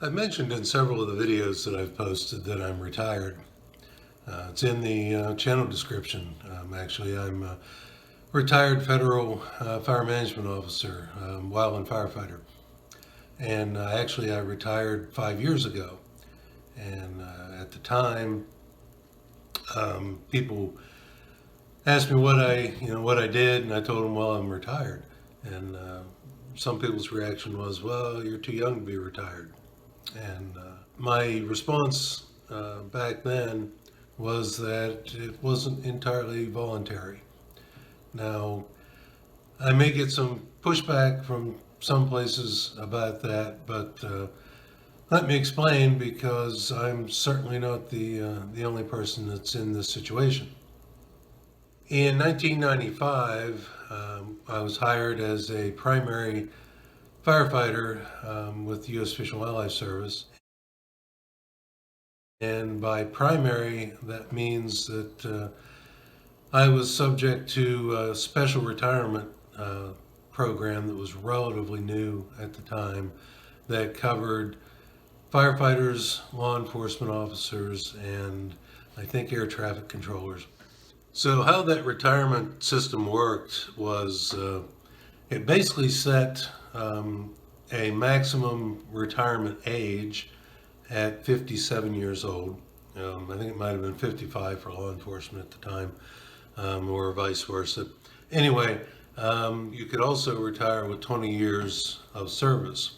I've mentioned in several of the videos that I've posted that I'm retired. It's in the channel description. Actually, I'm a retired federal fire management officer, wildland firefighter. And I retired 5 years ago. And at the time, people asked me what I did, and I told them, well, I'm retired. And some people's reaction was, well, you're too young to be retired. And my response back then was that it wasn't entirely voluntary. Now, I may get some pushback from some places about that, but let me explain, because I'm certainly not the only person that's in this situation. In 1995, I was hired as a primary firefighter with the U.S. Fish and Wildlife Service. And by primary, that means that I was subject to a special retirement program that was relatively new at the time, that covered firefighters, law enforcement officers, and I think air traffic controllers. So how that retirement system worked was it basically set a maximum retirement age at 57 years old. I think it might have been 55 for law enforcement at the time, or vice versa. Anyway, you could also retire with 20 years of service.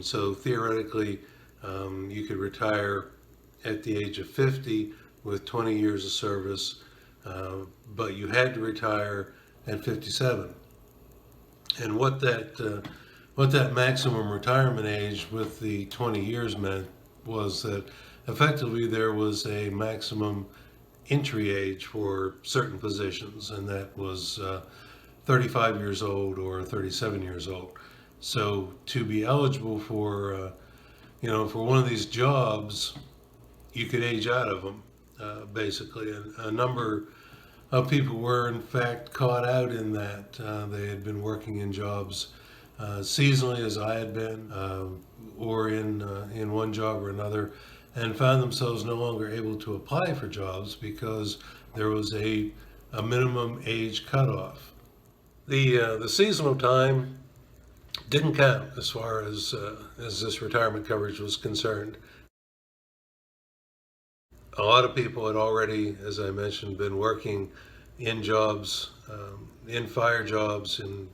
So theoretically, you could retire at the age of 50 with 20 years of service, but you had to retire at 57. And what that maximum retirement age with the 20 years meant was that effectively there was a maximum entry age for certain positions, and that was 35 years old or 37 years old. So to be eligible for for one of these jobs, you could age out of them, basically. And a number of people were in fact caught out in that. They had been working in jobs seasonally, as I had been, or in one job or another, and found themselves no longer able to apply for jobs because there was a minimum age cutoff. The seasonal time didn't count as far as this retirement coverage was concerned. A lot of people had already, as I mentioned, been working in jobs, in fire jobs, in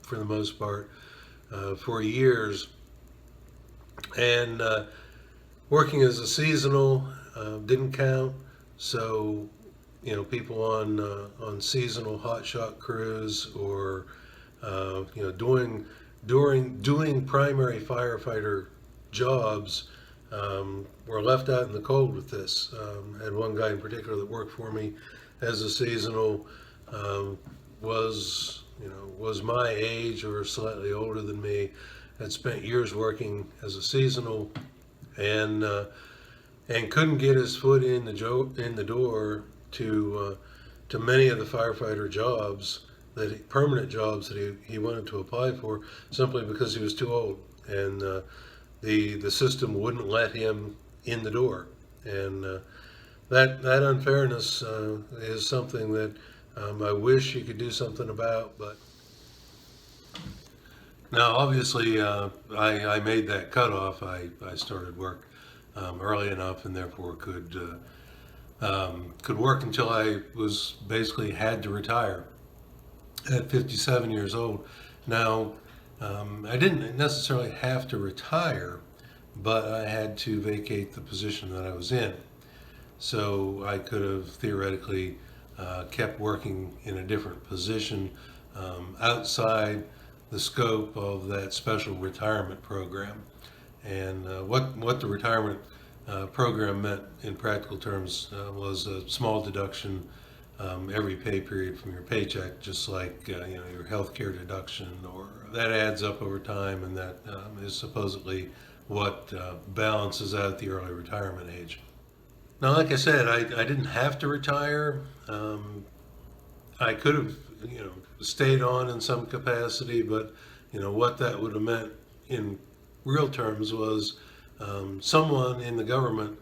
for the most part, for years. And working as a seasonal didn't count. So, people on seasonal hotshot crews, or doing primary firefighter jobs, were left out in the cold with this. I had one guy in particular that worked for me as a seasonal, was my age or slightly older than me, had spent years working as a seasonal, and couldn't get his foot in the door to many of the firefighter jobs, permanent jobs that he wanted to apply for, simply because he was too old, and the system wouldn't let him in the door. And that unfairness is something that I wish you could do something about. But now, obviously, I made that cutoff. I started work early enough, and therefore could work until I was basically had to retire at 57 years old. Now, I didn't necessarily have to retire, but I had to vacate the position that I was in. So I could have theoretically kept working in a different position outside the scope of that special retirement program. And what the retirement program meant in practical terms was a small deduction every pay period from your paycheck, just like your health care deduction, or that adds up over time, and that is supposedly what balances out the early retirement age. Now, like I said, I didn't have to retire. I could have, stayed on in some capacity, but what that would have meant in real terms was someone in the government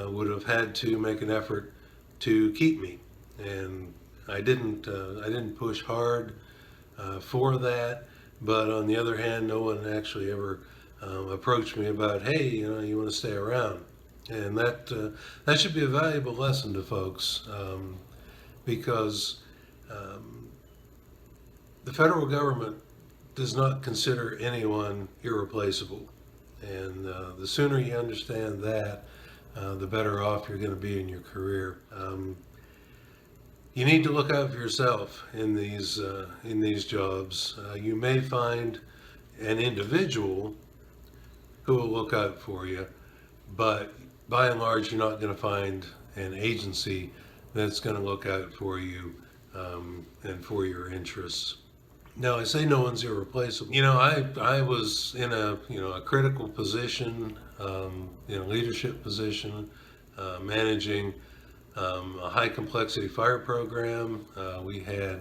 would have had to make an effort to keep me, and I didn't push hard for that. But on the other hand, no one actually ever approached me about, hey, you want to stay around, and that should be a valuable lesson to folks, because um, the federal government does not consider anyone irreplaceable. And the sooner you understand that, the better off you're going to be in your career. You need to look out for yourself in these jobs. You may find an individual who will look out for you, but by and large, you're not going to find an agency that's going to look out for you and for your interests. Now, I say no one's irreplaceable. I was in a critical position, in a leadership position, managing a high complexity fire program. We had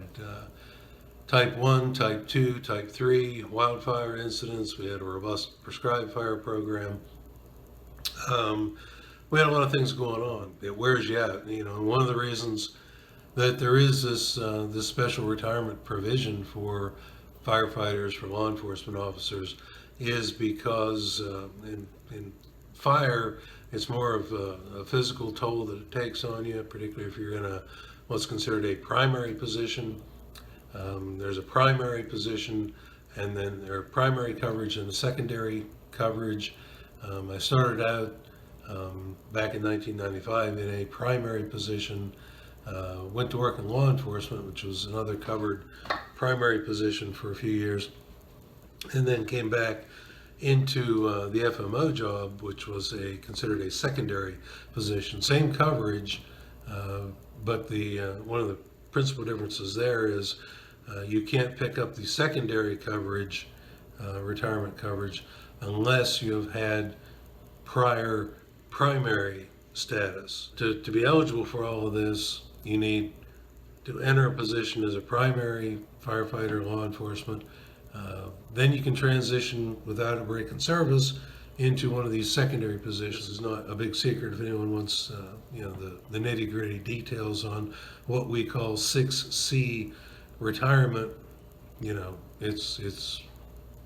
type 1, type 2, type 3 wildfire incidents. We had a robust prescribed fire program. We had a lot of things going on. It wears you out. One of the reasons that there is this special retirement provision for firefighters, for law enforcement officers, is because in fire, it's more of a physical toll that it takes on you, particularly if you're in what's considered a primary position. There's a primary position, and then there are primary coverage and a secondary coverage. I started out back in 1995 in a primary position. Went to work in law enforcement, which was another covered primary position for a few years, and then came back into the FMO job, which was considered a secondary position. Same coverage, but one of the principal differences there is you can't pick up the secondary coverage, retirement coverage, unless you have had prior primary status. To be eligible for all of this, you need to enter a position as a primary firefighter, law enforcement. Then you can transition without a break in service into one of these secondary positions. It's not a big secret if anyone wants the nitty-gritty details on what we call 6C retirement. It's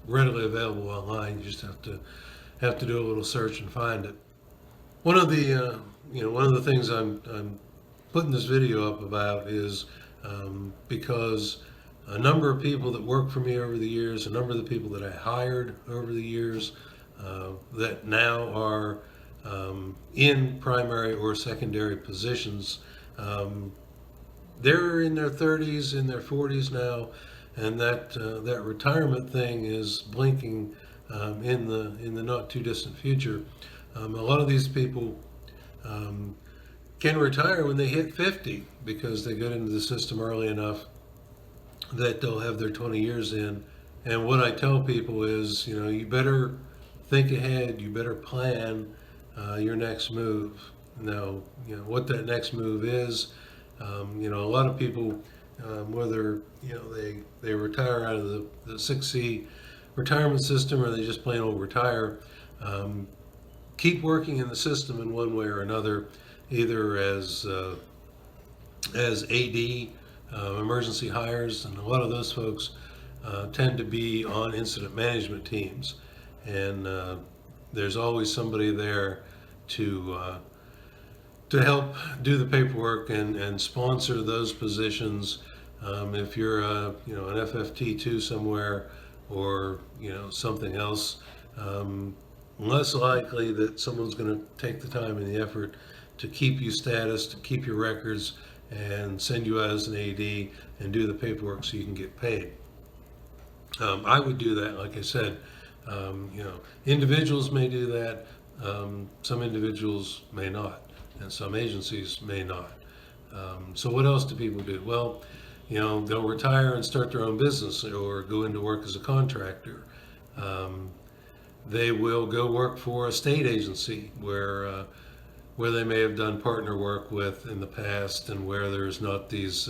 readily available online. You just have to do a little search and find it. One of the things I'm putting this video up about is because a number of people that worked for me over the years, a number of the people that I hired over the years that now are in primary or secondary positions, they're in their 30s, in their 40s now, and that retirement thing is blinking in the not too distant future. A lot of these people can retire when they hit 50 because they got into the system early enough that they'll have their 20 years in. And what I tell people is, you better think ahead, you better plan your next move. Now, what that next move is, a lot of people, whether, they retire out of the 6C retirement system or they just plain old retire, keep working in the system in one way or another, either as AD, emergency hires, and a lot of those folks tend to be on incident management teams, and there's always somebody there to help do the paperwork and sponsor those positions. If you're an FFT2 somewhere or something else, less likely that someone's going to take the time and the effort to keep you status, to keep your records, and send you out as an AD and do the paperwork so you can get paid. I would do that, like I said. Individuals may do that. Some individuals may not, and some agencies may not. So what else do people do? Well, they'll retire and start their own business or go into work as a contractor. They will go work for a state agency where they may have done partner work with in the past, and where there's not these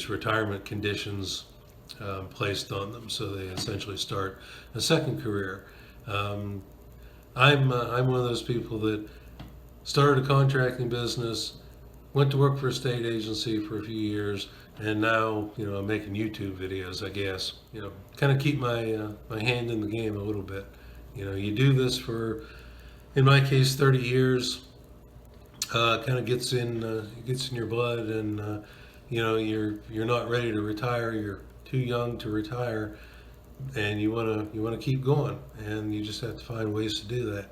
retirement conditions placed on them. So they essentially start a second career. Um, I'm one of those people that started a contracting business, went to work for a state agency for a few years, and now I'm making YouTube videos. I guess kind of keep my hand in the game a little bit. You do this for, in my case, 30 years. Kind of gets in your blood, and you're not ready to retire. You're too young to retire, and you want to keep going, and you just have to find ways to do that.